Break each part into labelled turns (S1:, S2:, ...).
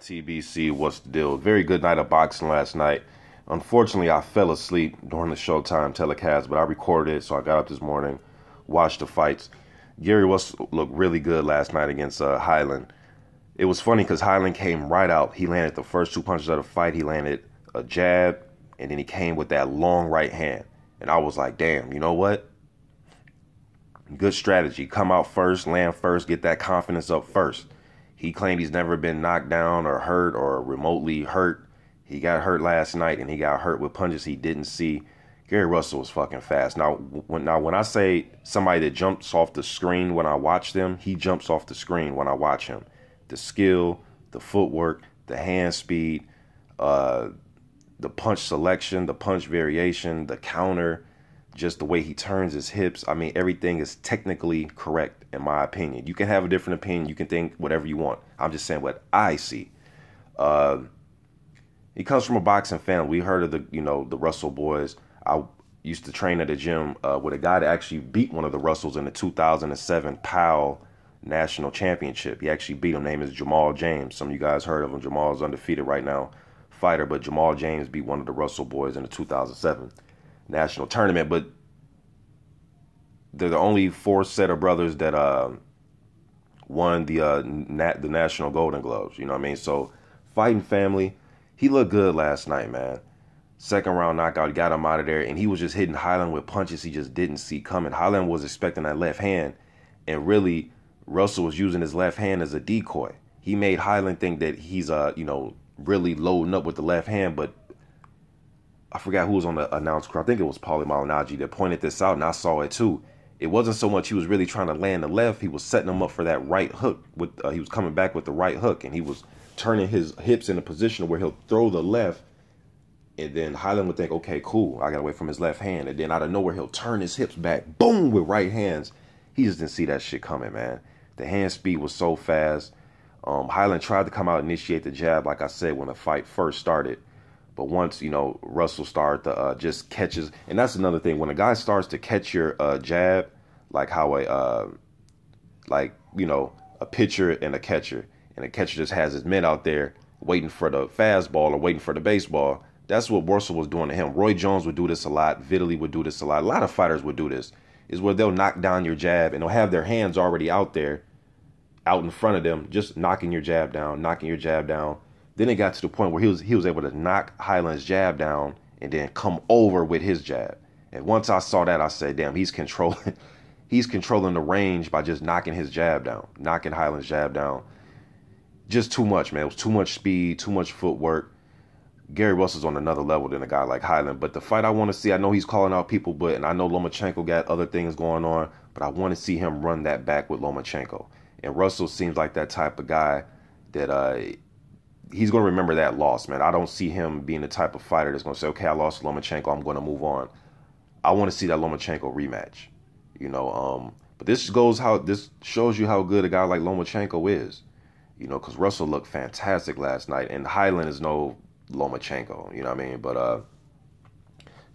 S1: YTBC, what's the deal? Very good night of boxing last night. Unfortunately, I fell asleep during the Showtime telecast, but I recorded it, so I got up this morning, watched the fights. Gary Russell looked really good last night against Hyland. It was funny because Hyland came right out. He landed the first two punches of the fight. He landed a jab, and then he came with that long right hand. And I was like, damn, you know what? Good strategy. Come out first, land first, get that confidence up first. He claimed he's never been knocked down or hurt or remotely hurt. He got hurt last night, and he got hurt with punches he didn't see. Gary Russell was fucking fast. Now when I say somebody that jumps off the screen when I watch them, he jumps off the screen when I watch him. The skill, the footwork, the hand speed, the punch selection, the punch variation, the counter, just the way he turns his hips. I mean, everything is technically correct, in my opinion. You can have a different opinion. You can think whatever you want. I'm just saying what I see. He comes from a boxing family. We heard of the Russell boys. I used to train at a gym with a guy that actually beat one of the Russells in the 2007 PAL National Championship. He actually beat him. Name is Jamal James. Some of you guys heard of him. Jamal's undefeated right now, fighter. But Jamal James beat one of the Russell boys in the 2007 National Tournament. But they're the only four set of brothers that won the National Golden Gloves. You know what I mean? So fighting family. He looked good last night, man. Second round knockout, got him out of there, and he was just hitting Hyland with punches he just didn't see coming. Hyland was expecting that left hand, and really, Russell was using his left hand as a decoy. He made Hyland think that he's, really loading up with the left hand, but I forgot who was on the announce crew. I think it was Paulie Malignaggi that pointed this out, and I saw it too. It wasn't so much he was really trying to land the left. He was setting him up for that right hook. He was coming back with the right hook, and he was turning his hips in a position where he'll throw the left, and then Hyland would think, okay, cool, I got away from his left hand, and then out of nowhere, he'll turn his hips back, boom, with right hands. He just didn't see that shit coming, man. The hand speed was so fast. Hyland tried to come out and initiate the jab, like I said, when the fight first started. But once, Russell started to just catches, and that's another thing. When a guy starts to catch your jab, like how a pitcher and a catcher just has his men out there waiting for the fastball or waiting for the baseball. That's what Russell was doing to him. Roy Jones would do this a lot. Vitaly would do this a lot. A lot of fighters would do this, is where they'll knock down your jab and they'll have their hands already out there, out in front of them, just knocking your jab down, knocking your jab down. Then it got to the point where he was able to knock Hyland's jab down and then come over with his jab. And once I saw that, I said, damn, he's controlling the range by just knocking his jab down, knocking Hyland's jab down. Just too much, man. It was too much speed, too much footwork. Gary Russell's on another level than a guy like Hyland. But the fight I want to see, I know he's calling out people, and I know Lomachenko got other things going on, but I want to see him run that back with Lomachenko. And Russell seems like that type of guy that he's going to remember that loss, man. I don't see him being the type of fighter that's going to say, okay, I lost to Lomachenko, I'm going to move on. I want to see that Lomachenko rematch, But this shows you how good a guy like Lomachenko is, because Russell looked fantastic last night, and Hyland is no Lomachenko, you know what I mean? But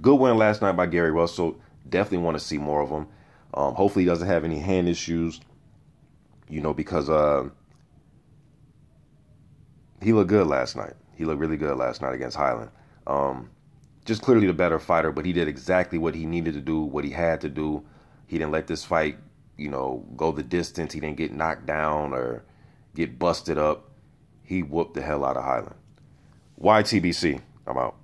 S1: good win last night by Gary Russell. Definitely want to see more of him. Hopefully he doesn't have any hand issues, because he looked good last night. He looked really good last night against Hyland. Just clearly the better fighter, but he did exactly what he needed to do, what he had to do. He didn't let this fight, go the distance. He didn't get knocked down or get busted up. He whooped the hell out of Hyland. YTBC, I'm out.